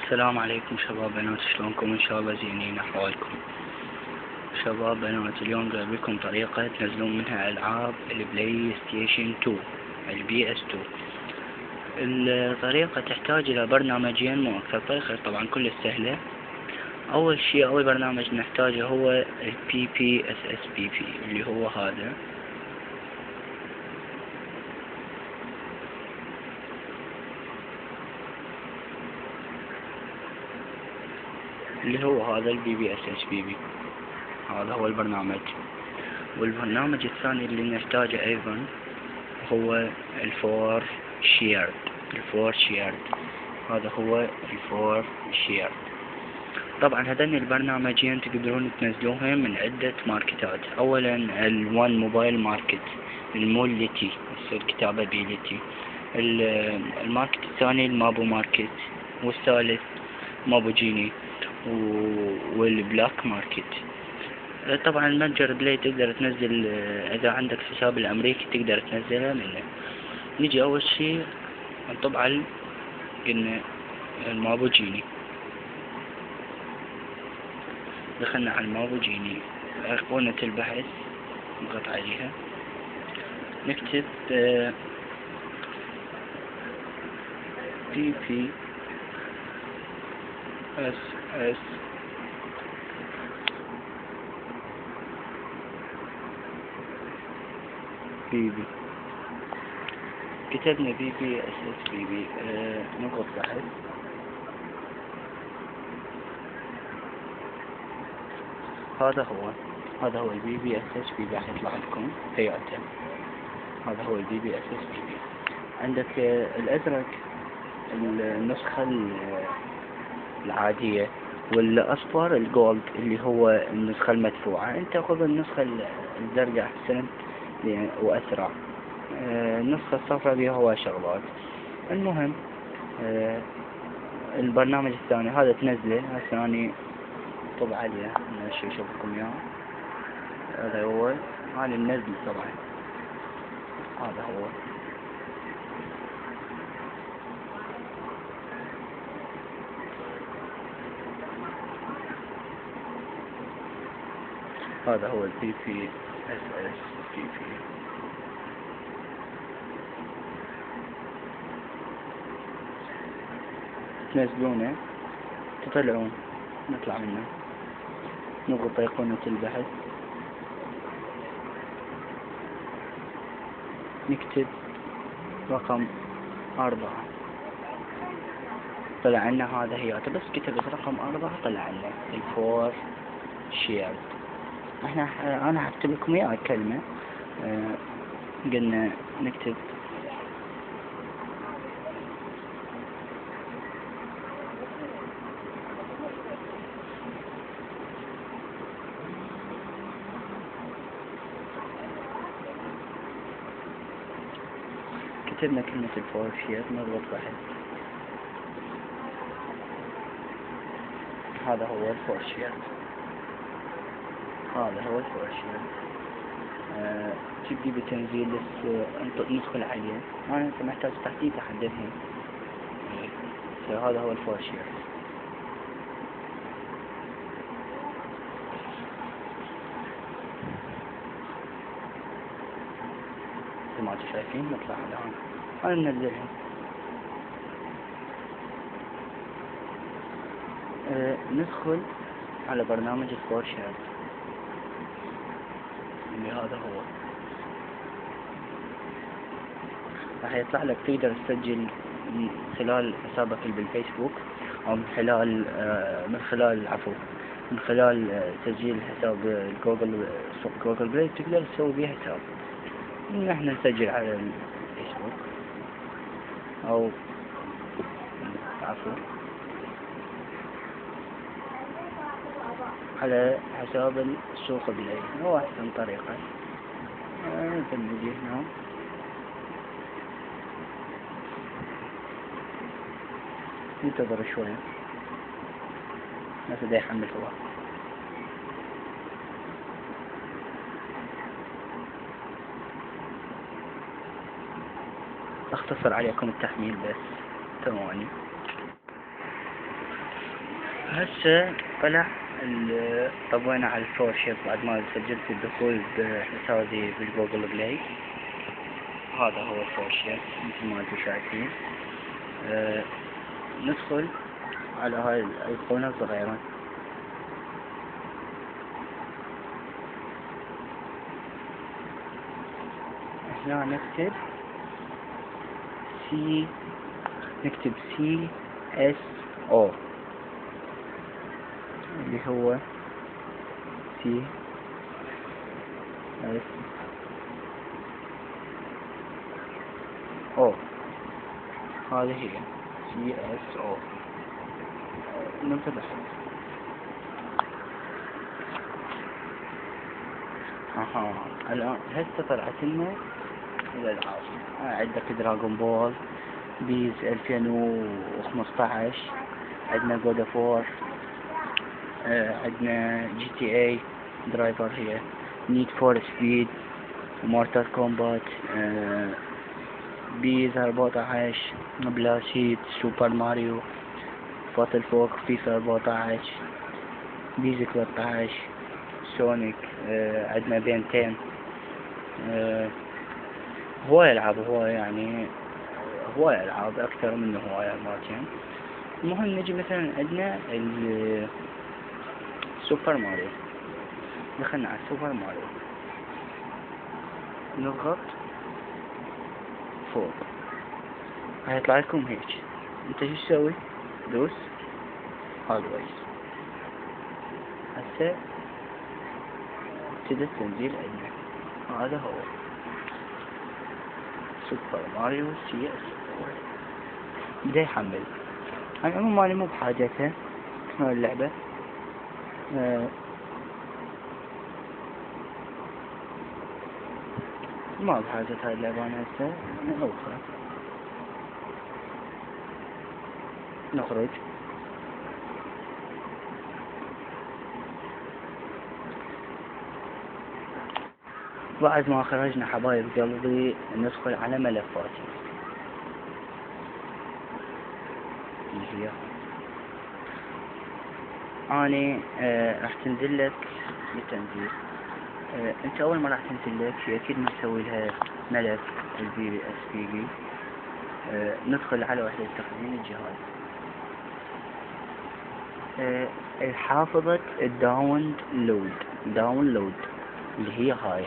السلام عليكم شباب بنات، شلونكم؟ ان شاء الله زينين احوالكم. شباب بنات، اليوم جايب لكم طريقة تنزلون منها العاب البلاي ستيشن 2 البي اس 2. الطريقة تحتاج الى برنامجين مو اكثر. طريقة طبعا كلش سهلة. اول شيء، اول برنامج نحتاجه هو البي بي اس اس بي بي اللي هو هذا. البي بي اس اس بي بي، هذا هو البرنامج. والبرنامج الثاني اللي نحتاجه ايضا هو الفور شيرد. هذا هو الفور شيرد. طبعا هذين البرنامجين تقدرون تنزلوهم من عدة ماركتات. اولا الوان موبايل ماركت، المولتي الكتابة بيلتي. الماركت الثاني المابو ماركت، والثالث مابو جيني، والبلاك ماركت. طبعا المتجر بلاي تقدر تنزل، اذا عندك حساب الامريكي تقدر تنزلها منه. نجي اول شيء نطبع قلنا المابوجيني. دخلنا على المابوجيني، ايقونة البحث نضغط عليها، نكتب بي بي اس اس بي بي. كتبنا بي بي اس اس بي بي، نضغط بحث. هذا هو البي بي اس اس بي بي، راح يطلع لكم هيئته. هذا هو البي بي اس اس بي بي. عندك الازرق النسخة العادية، والاصفر الجولد اللي هو النسخة المدفوعة. انت خذ النسخة الزرقاء احسن واسرع. النسخة الصفراء بها هو شغلات. المهم البرنامج الثاني هذا تنزله. هسه اني طبع عليه اشوفكم اياه. هذا هو، هذا منزل طبعا. هذا هو هذا هو البي بي اس اس بي بي. تنزلونه، تطلعون، نطلع منه، نضغط ايقونة البحث، نكتب رقم 4. طلع لنا هذا هياته. بس كتبت رقم 4 طلع لنا الفور شيرد. انا هكتب لكم اياها كلمة. قلنا نكتب كتبنا كلمة الفور شيرد، نضغط بحث. هذا هو الفور شيرد. تبدي بتنزيل ندخل عليه. انا محتاج تحديد احددهم. هذا هو الفور شيرد. زي ما انتم شايفين نطلع على هون. انا ننزلهم. ندخل على برنامج الفور شيرد اللي هذا هو. راح يطلع لك تقدر تسجل من خلال حسابك بالفيسبوك، او من خلال تسجيل حساب جوجل بلاي. تقدر تسوي بيه حساب. نحن نسجل على الفيسبوك او على حساب السوق بلاي. هو احسن طريقة. نجي هنا، ننتظر شوية بس دا يحمل هو. اختصر عليكم التحميل بس ثواني. هسه طلع طبينا على الفورشيب بعد ما سجلت الدخول بحسابي بالجوجل بلاي. هذا هو الفورشيب مثل ما انتم شايفين. ندخل على هاي الأيقونة الصغيرة. هنا نكتب CSO اللي هو CSO. هذه هي CSO. ننتبه. الآن هسه طلعت لنا الألعاب. عندك دراغون بول، بيز 2015، عندنا جود اوف وور، عندنا GTA درايفر، هي نيد فور سبيد، مورتال كومبات، بيز 14، بلاشيت، سوبر ماريو، باتل فوق، فيفا 14، بيز 13، سونيك، عندنا بنتين، هواية ألعاب، هواية ألعاب أكثر من هواية مرتين. المهم نجي مثلا عندنا سوبر ماريو. دخلنا على سوبر ماريو، نضغط فوق هيطلع لكم هيك. انت شو تسوي؟ دوس always. هسه ابتدى التنزيل عندنا. هذا هو سوبر ماريو CS. بدأ يحمل. انا عموما ماني مو بحاجتها هاي اللعبة. ما بحاجة هاي اللعبة انا هسه. نخرج. بعد ما خرجنا حبايب قلبي ندخل على ملفاتي اللي هي اني راح تنزل لك للتنزيل. انت اول ما راح تنزل لك اكيد نسوي لها ملف VBSPB. ندخل على وحدة تخزين الجهاز. حافظة الداونلود اللي هي هاي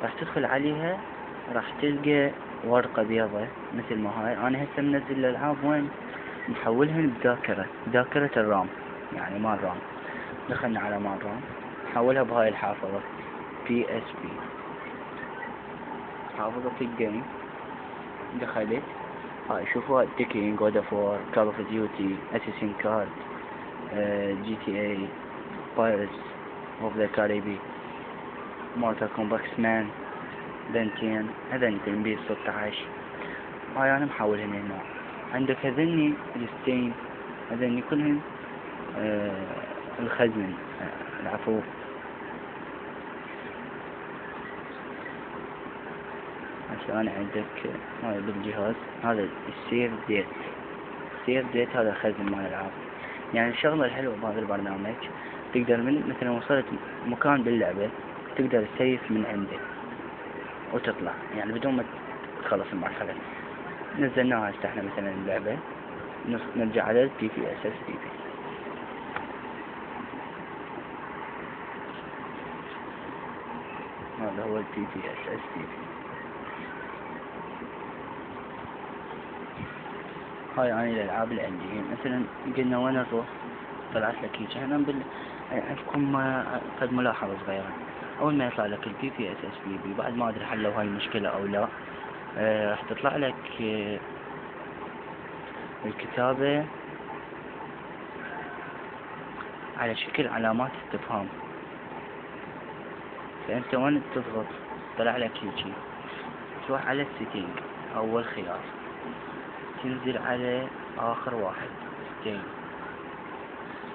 راح تدخل عليها، راح تلقى ورقة بيضة مثل ما هاي. انا هسه منزل الالعاب وين؟ نحولهن بذاكرة الرام، يعني مال رام. دخلنا على مال رام، نحولها بهاي الحافظة PSP، حافظة الجيم. دخلت هاي شوفوا تيكين، جود اوف وور، كول اوف ديوتي، اساسين كارد، GTA، بايرتس اوف ذا كاريبي، مورتال كومبات مان، بنتين، هذني كلهم بيس 16. هاي انا محولهن هنا. عندك هذني الستين، هذني كلهم الخزن، العفو. عشان عندك هاي بالجهاز هذا السيف ديت هذا خزن مال الالعاب. يعني الشغلة الحلوة بهذا البرنامج تقدر من مثلا وصلت مكان باللعبة تقدر تسيف من عنده وتطلع، يعني بدون ما تخلص المرحلة. نزلناها هسه احنا مثلا اللعبة، نرجع على PPSSPB. هذا هو PPSSPB. هاي اني الالعاب اللي عندي. مثلا قلنا وين نروح، طلعت لك هيك. هنا عندكم قد ملاحظة صغيرة، اول ما يطلع لك PPSSPB بعد ما ادري حلوا هاي المشكلة او لا، راح تطلع لك الكتابة على شكل علامات استفهام. فانت وين تضغط طلع لك هيجي، تروح على السيتنج اول خيار، تنزل على اخر واحد ستين،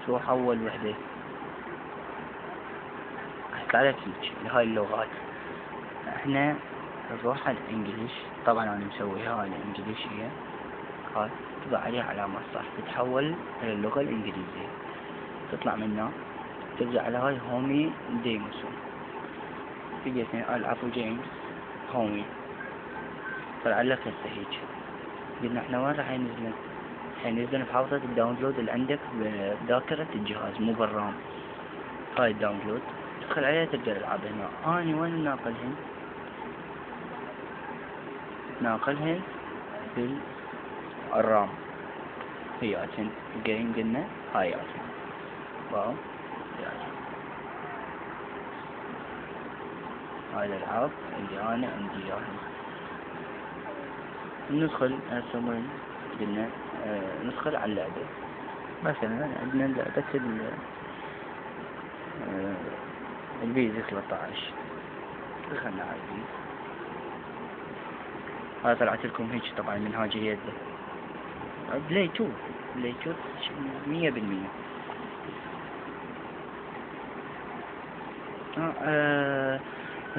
تروح اول وحدة هيطلع لك هيجي لهاي اللغات. احنا نروح على الانجليش. طبعا انا مسويها على الانجليزية. هاي تضع عليها علامة صح، تتحول إلى اللغة الإنجليزية، تطلع منها ترجع على هاي هومي ديموسو، تجي العفو جيمس هومي، طلع لك هسه هيج. قلنا احنا وين راح ينزلن؟ حينزلن في حافظة الداونلود اللي عندك بذاكرة الجهاز مو بالرام. هاي الداونلود تدخل عليها تبدأ الألعاب هنا. اني وين ناقلهن؟ ناقلهن في الرام، هياتن جيم قلنا هاياتن واو هياتن. هاي الألعاب اللي أنا عندي إياها. ندخل هسه وين قلنا ندخل على اللعبة. مثلا عندنا لعبة البيزي 13، دخلنا على البيز. هاي طلعت لكم هيك طبعا منهاج يده بلايتوث 100%.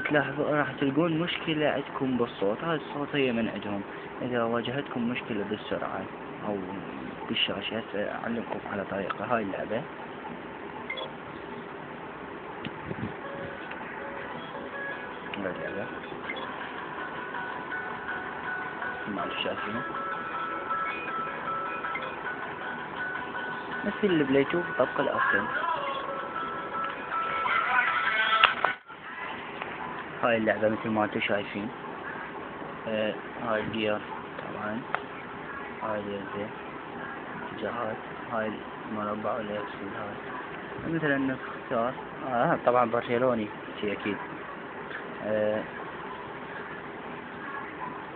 تلاحظوا راح تلقون مشكلة عندكم بالصوت. هاي الصوت هي من عندهم. إذا واجهتكم مشكلة بالسرعة أو بالشاشة هسه أعلمكم على طريقة. هاي اللعبة مع الشاشة مثل البلايتوث طبق الأصل. هاي اللعبة مثل ما انتم شايفين. هاي الجير طبعا، هاي اليد اتجاهات، هاي المربع واليابسين. هاي مثلا نختار طبعا برشلوني شي اكيد.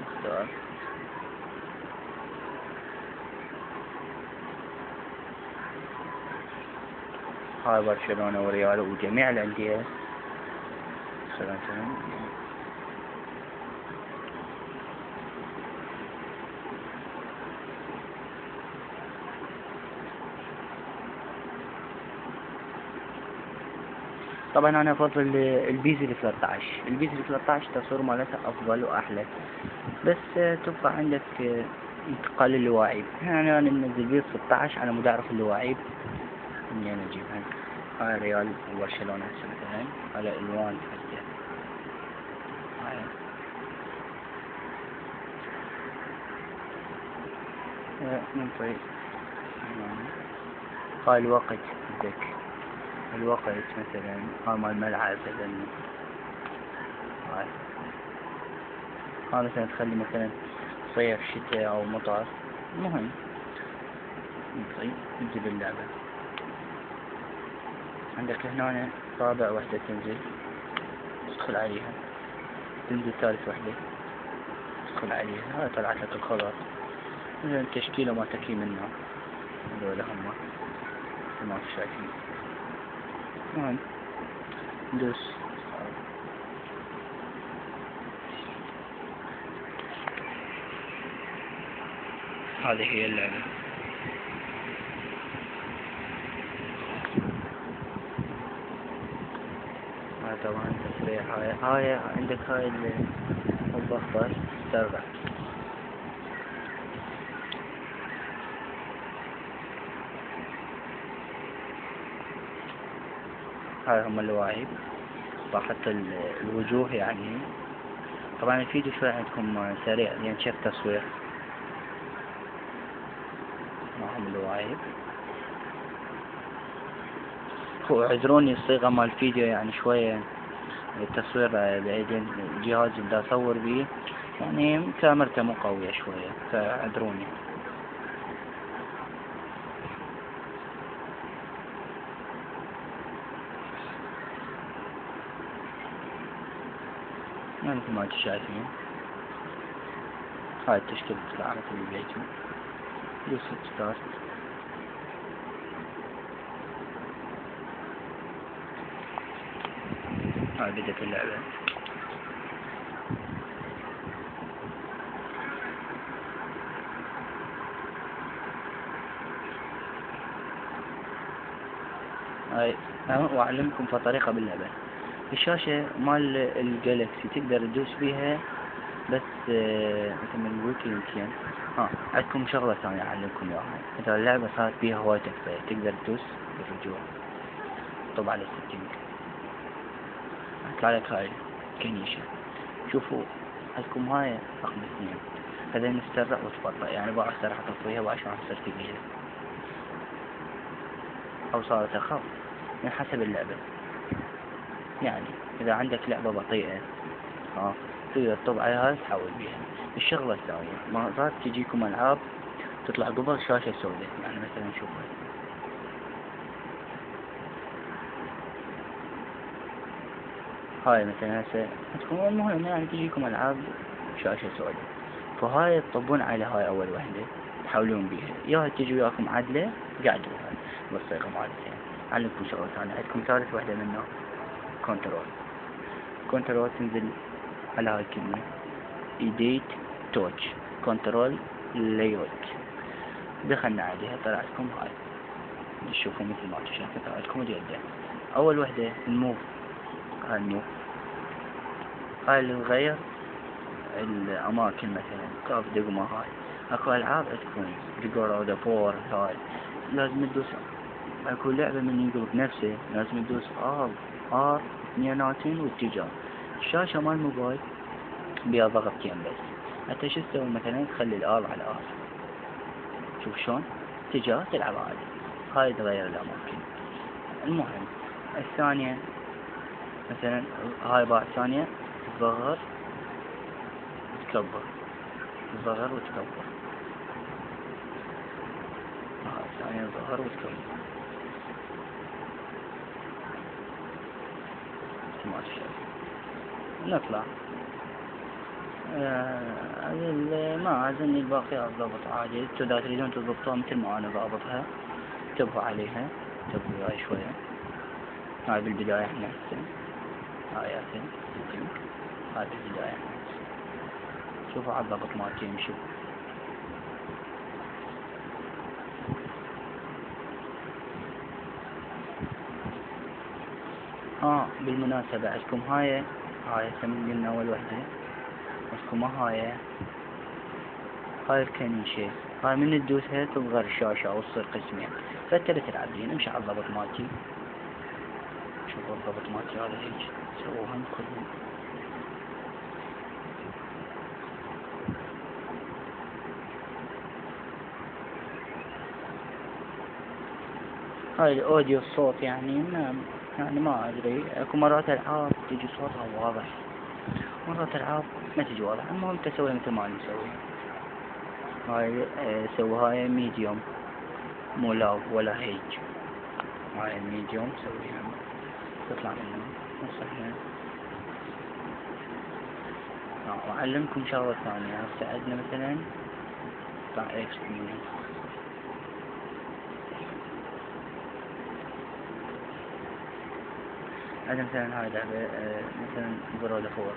نختار هاي برشلونة وريال وجميع الأندية. مثلا طبعا انا افضل البيزي 13. البيزي 13 تصوير مالتها افضل واحلى، بس تبقى عندك انتقال للواعيب. يعني انا منزل بيزي 16 على مود اعرف اللواعيب منين اجيبها. هاي ريال وبرشلونة هسه مثلا على الوان هسه. هاي ننطي هاي الوقت بدك الوقت مثلا. هاي مال الملعب مثلا. هاي مثلا تخلي مثلا صيف شتاء او مطر. المهم نطي نجيب اللعبة. عندك هنا رابع وحدة تنزل تدخل عليها، تنزل ثالث وحدة تدخل عليها. هاي طلعت لك الخضر مثلا التشكيلة ما تكي منها. هذول هم ما في شايفين. المهم ندوس. هذه هي اللعبة. هاي طبعا تسريع. هاي عندك هاي الضغطة تسترجع. هاي هم اللواعيب حتى الوجوه يعني. طبعا الفيديو شوي عندكم سريع لأن شاف تصوير. معهم اللواعيب. اعذروني الصيغة مال الفيديو يعني شوية التصوير بعيدين الجهاز اللي دا اصور بيه يعني كاميرته مو قوية شوية فاعذروني. مثل ما انتم شايفين هاي التشكيلة العامة اللي بيجي. دوس ستارت. هاي بدت اللعبة. هاي واعلمكم في طريقة باللعبة. الشاشة مال الجالكسي تقدر تدوس بيها بس مثل ما نقول كلمتين. عندكم شغلة ثانية أعلمكم إياها. إذا اللعبة صارت فيها هواية تكفية تقدر تدوس بالرجوع، طب على السيتنج هيطلع لك هاي كنيشة. شوفوا عندكم هاي رقم 2، هذا نسترع وتبطأ، يعني بعض راح أطفيها وعش راح تصير ثقيلة أو صارت أخف من حسب اللعبة. يعني إذا عندك لعبة بطيئة تقدر تطب على هاي تحاول بيها. الشغلة الثانية مرات تجيكم ألعاب تطلع قبل شاشة سوداء، يعني مثلا شوف هاي مثلا هسه تكون المهم يعني تجيكم ألعاب شاشة سوداء، فهاي تطبون على هاي أول وحدة تحاولون بيها، يا تجي وياكم عدلة قعدوها بالصيغة مالتها. علمكم شغلة ثانية، عندكم ثالث وحدة منه كنترول تنزل على هاي الكلمة ايديت توتش كنترول ليوت، دخلنا عليها طلعت لكم هاي تشوفوا مثل ما تشوفوا طلعت لكم اليد. أول وحدة الموف، هاي الموف هاي اللي نغير الأماكن مثلا كاف دقمة. هاي أكو ألعاب عندكم دقورة ودبور هاي لازم تدوس، أكو لعبة من يقلب نفسه لازم تدوس R اثنيناتين واتجاه. الشاشة مال الموبايل بيها ضغطتين بس، حتى شو تسوي مثلا تخلي الآر على آر، شوف شلون اتجاه تلعب عادي. هاي تغير الأماكن. المهم الثانية مثلا هاي بعد ثانية تصغر وتكبر، تصغر وتكبر، هاي ثانية تصغر وتكبر ما تشوف. نطلع ما أظن الباقي أضبط عادي. انتو إذا تريدون تضبطوها مثل ما أنا ضابطها انتبهوا عليها، انتبهوا هاي شوية. هاي بالبداية احنا هسه هاي هاي بالبداية احنا شوفوا على الضبط مالتي يمشي. بالمناسبة عندكم هاي قلنا أول وحدة عندكم هاي الكنيشة، هاي من تدوسها تصغر الشاشة أو تصير قسمين، فأنت بتلعبين امشي على الضبط مالتي. شوفوا الضبط مالتي هذا هيك سووها كلهم. هاي الأوديو الصوت يعني ما أدري، أكو مرات ألعاب تجي صوتها واضح، مرات ألعاب ما تجي واضح. المهم تسويها مثل ما نسويها. هاي سوي هاي ميديوم مو لاو ولا هيج، هاي ميديوم سويها تطلع منه نصحنا. وأعلمكم شغلة ثانية. هسه عندنا مثلا طلع اكس منه عندنا مثلا هاي لعبة مثلا برودة فور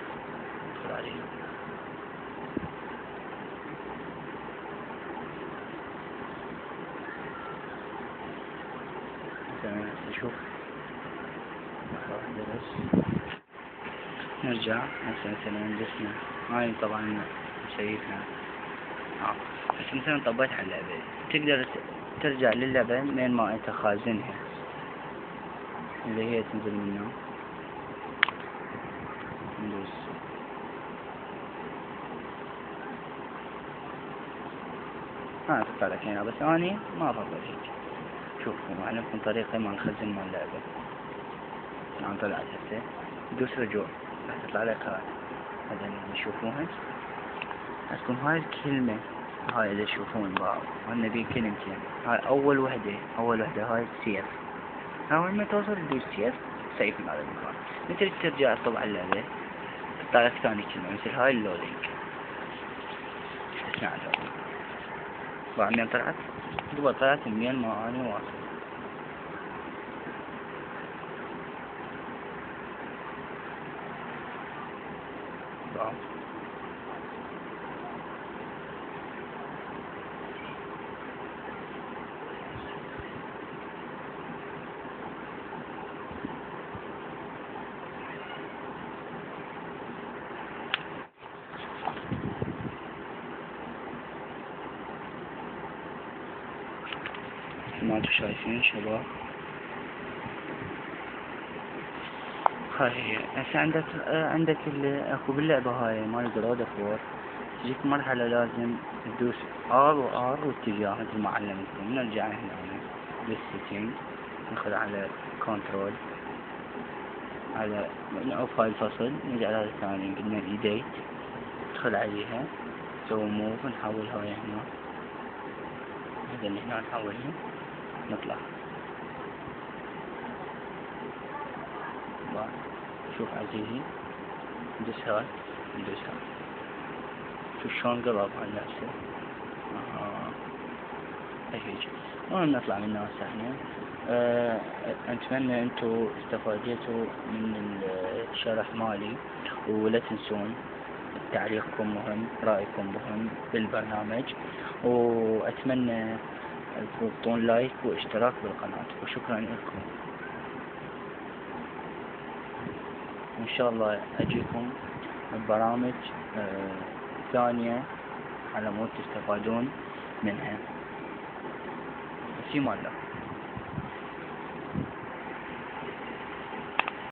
ندخل عليها مثلا نشوف واحدة بس نرجع هسه مثلا دسنا هاي طبعا شايفها بس مثلا طبيت على اللعبة تقدر ترجع للعبة من ما انت خازنها اللي هي تنزل منها ندوس تطلع لك هنا، بس اني ما افضل هيك. شوفوا معلمكم طريقة ما نخزن مال اللعبة. الآن طلعت هسه دوس رجوع راح تطلع لك هذا نشوفوها. عندكم هاي الكلمة هاي اللي تشوفون بعض والنبي كلمتين. هاي أول وحدة هاي سيف. هاي لما توصل تدوس سيف من هذا المكان. مثل ترجع تطبع اللعبة تطلع لك ثاني كلمة مثل هاي اللودينج. اسمع اللودينج بعد ما طلعت منين ما أنا واصل. ما انتم شايفين شباب. هاي هي هسه عندك اكو باللعبة هاي مال جراد اوف وور تجيك مرحلة لازم تدوس ار وار واتجاه مثل ما علمتكم. نرجع هنا للسيتنج، ندخل على كنترول، على نعوف هاي الفصل، نجي على الثاني قلنا ايديت، ندخل عليها نسوي موف، نحول هاي هنا، هذا اللي هنا نحولها، نطلع. شوف عزيزي، ندوس هاي ندوس هاي، شوف شلون قرب هاي هسه. هيك المهم نطلع منه هسه احنا. اتمنى انتو استفاديتوا من الشرح مالي، ولا تنسون تعليقكم مهم، رأيكم مهم بالبرنامج، واتمنى تضغطون لايك واشتراك بالقناة، وشكرا لكم. وان شاء الله اجيكم برامج ثانية على مود تستفادون منها. في مالك.